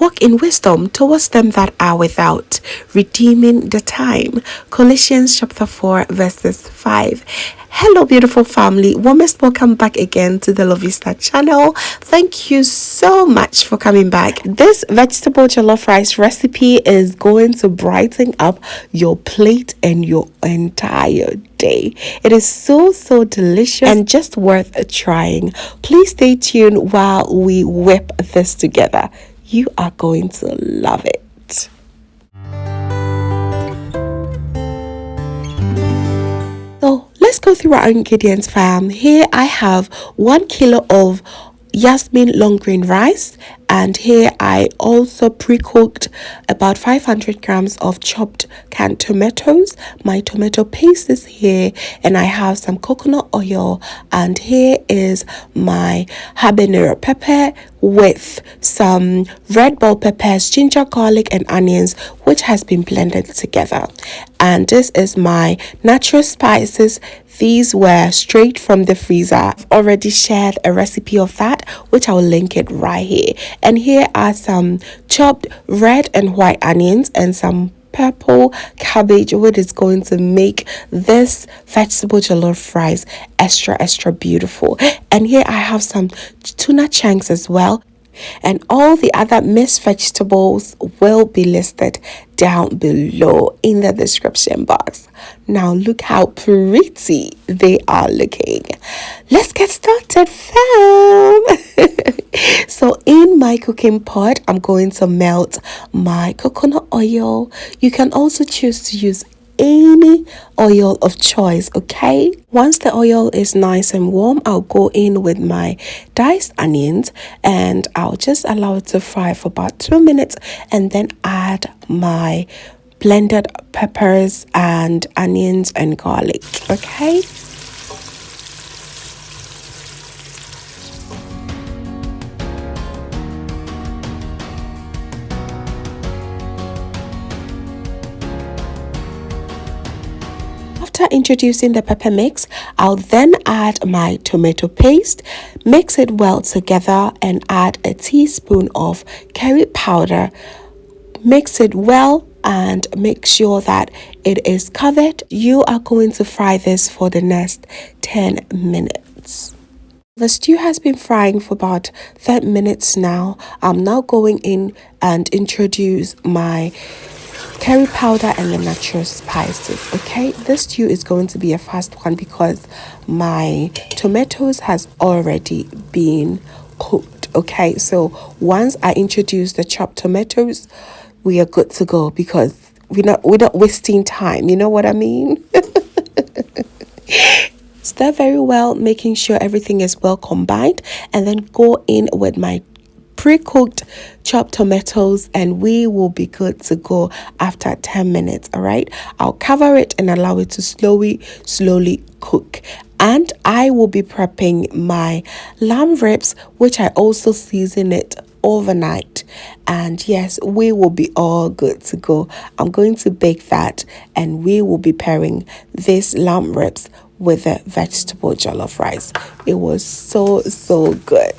walk in wisdom towards them that are without, redeeming the time. Colossians chapter 4 verses 5. Hello beautiful family, warmest welcome back again to the Lovystouch channel. Thank you so much for coming back. This vegetable jollof rice recipe is going to brighten up your plate and your entire day. It is so delicious and just worth trying. Please stay tuned while we whip this together. You are going to love it. So let's go through our ingredients, fam. Here I have 1 kilo of jasmine long grain rice, and here I also pre-cooked about 500 grams of chopped canned tomatoes. My tomato paste is here, and I have some coconut oil, and here is my habanero pepper with some red bell peppers, ginger, garlic and onions, which has been blended together. And this is my natural spices. These were straight from the freezer. I've already shared a recipe of that, which I will link it right here. And here are some chopped red and white onions and some purple cabbage, which is going to make this vegetable jollof rice extra beautiful. And here I have some tuna chunks as well. And all the other mixed vegetables will be listed down below in the description box. Now look how pretty they are looking. Let's get started, fam. So in my cooking pot, I'm going to melt my coconut oil. You can also choose to use any oil of choice, okay? Once the oil is nice and warm, I'll go in with my diced onions and I'll just allow it to fry for about 2 minutes, and then add my blended peppers and onions and garlic, okay? After introducing the pepper mix, I'll then add my tomato paste, mix it well together and add a teaspoon of curry powder. Mix it well and make sure that it is covered. You are going to fry this for the next 10 minutes. The stew has been frying for about 30 minutes now. I'm now going in and introduce my curry powder and the natural spices, okay? This stew is going to be a fast one because my tomatoes has already been cooked, okay? So once I introduce the chopped tomatoes, we are good to go because we're not wasting time, you know what I mean? Stir very well, making sure everything is well combined, and then go in with my pre-cooked chopped tomatoes, and we will be good to go after 10 minutes. All right, I'll cover it and allow it to slowly cook. And I will be prepping my lamb ribs, which I also season it overnight, and yes, we will be all good to go. I'm going to bake that, and we will be pairing this lamb ribs with the vegetable jollof rice. It was so good.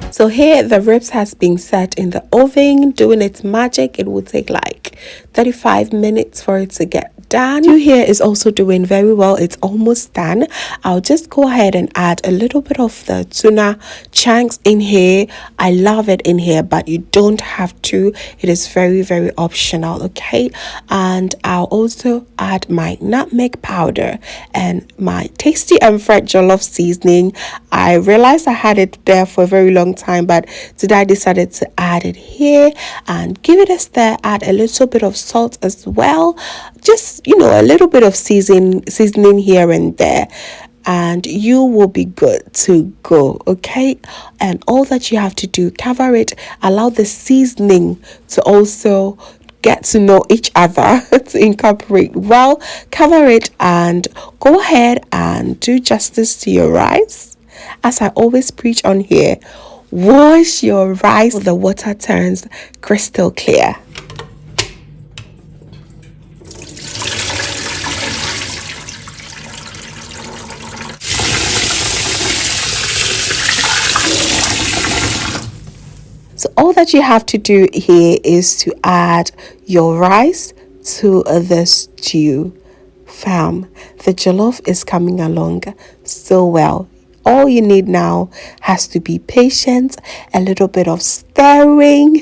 So here the ribs has been set in the oven doing its magic. It will take like 35 minutes for it to get done. You here is also doing very well. It's almost done. I'll just go ahead and add a little bit of the tuna chunks in here. I love it in here, but you don't have to. It is very optional, okay? And I'll also add my nutmeg powder and my tasty and fresh jollof seasoning. I realized I had it there for a very long time, but today I decided to add it here and give it a stir. Add a little bit of salt as well, just a little bit of seasoning here and there, and you will be good to go, okay? And all that you have to do, cover it, allow the seasoning to also get to know each other to incorporate well. Cover it and go ahead and do justice to your rice. As I always preach on here, wash your rice so the water turns crystal clear. So all that you have to do here is to add your rice to the stew. Fam, the jollof is coming along so well. All you need now has to be patient, a little bit of stirring.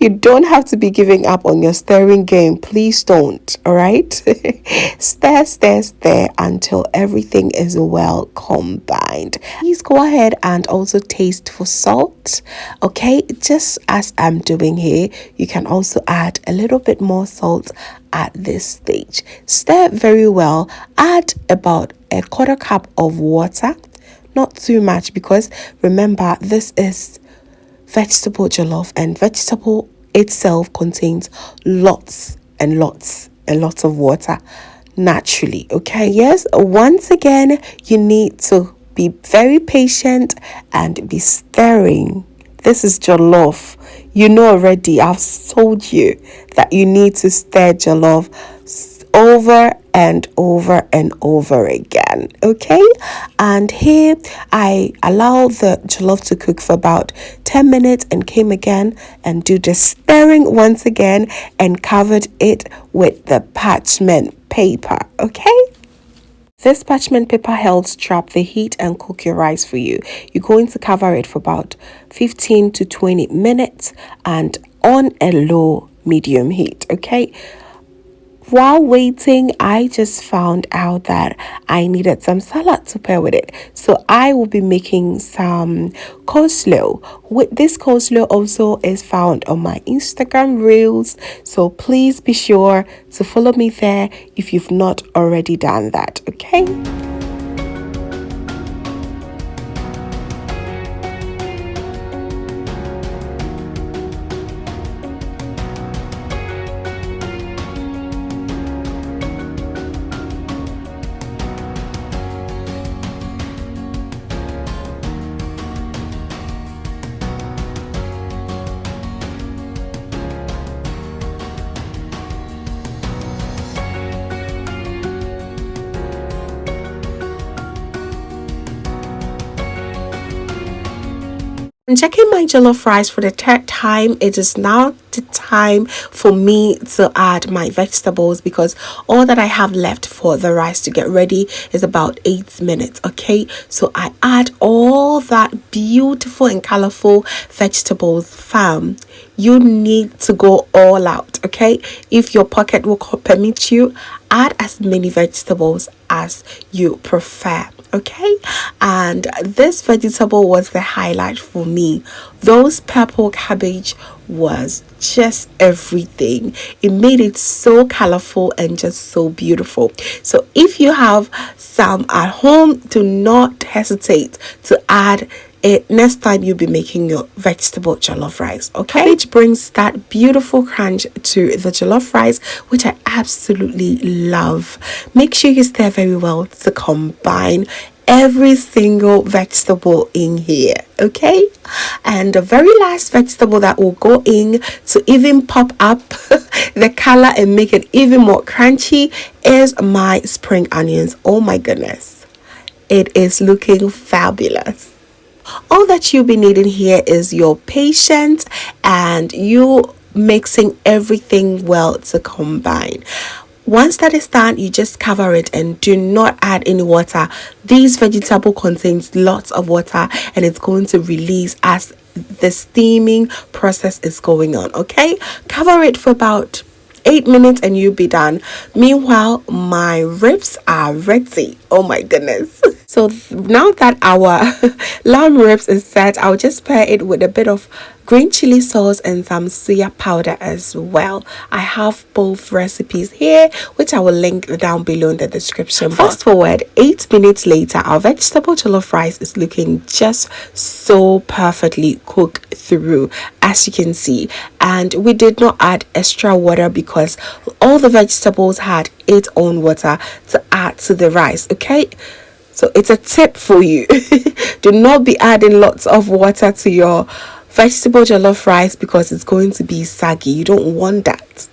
You don't have to be giving up on your stirring game. Please don't, all right? Stir until everything is well combined. Please go ahead and also taste for salt, okay? Just as I'm doing here, you can also add a little bit more salt at this stage. Stir very well. Add about a quarter cup of water, not too much, because remember, this is vegetable jollof, and vegetable itself contains lots of water naturally, okay? Yes, once again, you need to be very patient and be stirring. This is jollof. You know already, I've told you that you need to stir jollof over and over again, okay? And here I allow the jollof to cook for about 10 minutes and came again and do the stirring once again and covered it with the parchment paper, okay? This parchment paper helps trap the heat and cook your rice for you. You're going to cover it for about 15 to 20 minutes and on a low medium heat, okay? While waiting, I just found out that I needed some salad to pair with it. So I will be making some coleslaw. This coleslaw also is found on my Instagram reels. So please be sure to follow me there if you've not already done that, okay? I'm checking my jollof rice for the third time. It is now the time for me to add my vegetables because all that I have left for the rice to get ready is about 8 minutes, okay? So I add all that beautiful and colorful vegetables. Fam, you need to go all out, okay? If your pocket will permit you, add as many vegetables as you prefer, okay? And this vegetable was the highlight for me. Those purple cabbage was just everything. It made it so colorful and just so beautiful. So if you have some at home, do not hesitate to add it next time you'll be making your vegetable jollof rice, okay? Cabbage brings that beautiful crunch to the jollof rice, which I absolutely love. Make sure you stir very well to combine every single vegetable in here, okay? And the very last vegetable that will go in to even pop up the color and make it even more crunchy is my spring onions. Oh my goodness, it is looking fabulous. All that you'll be needing here is your patience and you mixing everything well to combine. Once that is done, you just cover it and do not add any water. This vegetable contains lots of water and it's going to release as the steaming process is going on, okay? Cover it for about 8 minutes and you'll be done. Meanwhile, my ribs are ready. Oh my goodness. So now that our lamb ribs is set, I'll just pair it with a bit of green chili sauce and some soya powder as well. I have both recipes here, which I will link down below in the description box. Fast forward 8 minutes later, our vegetable jollof rice is looking just so perfectly cooked through, as you can see. And we did not add extra water because all the vegetables had its own water to add to the rice. Okay, so it's a tip for you. Do not be adding lots of water to your vegetable jollof rice because it's going to be saggy. You don't want that.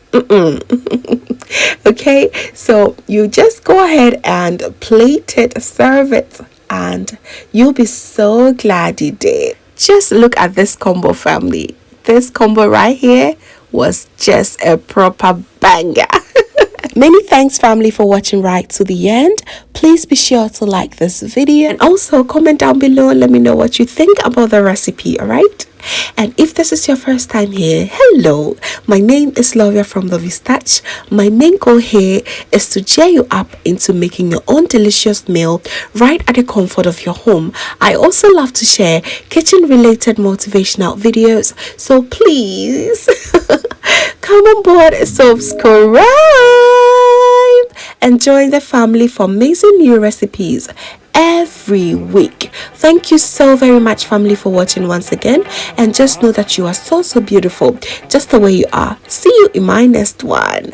Okay, so you just go ahead and plate it, serve it, and you'll be so glad you did. Just look at this combo, family. This combo right here was just a proper banger. Many thanks, family, for watching right to the end. Please be sure to like this video and also comment down below and let me know what you think about the recipe. All right, and if this is your first time here, hello, my name is Lovia from Lovystouch. My main goal here is to cheer you up into making your own delicious meal right at the comfort of your home. I also love to share kitchen related motivational videos, so please come on board, subscribe, and join the family for amazing new recipes every week. Thank you so very much, family, for watching once again, and just know that you are so beautiful just the way you are. See you in my next one.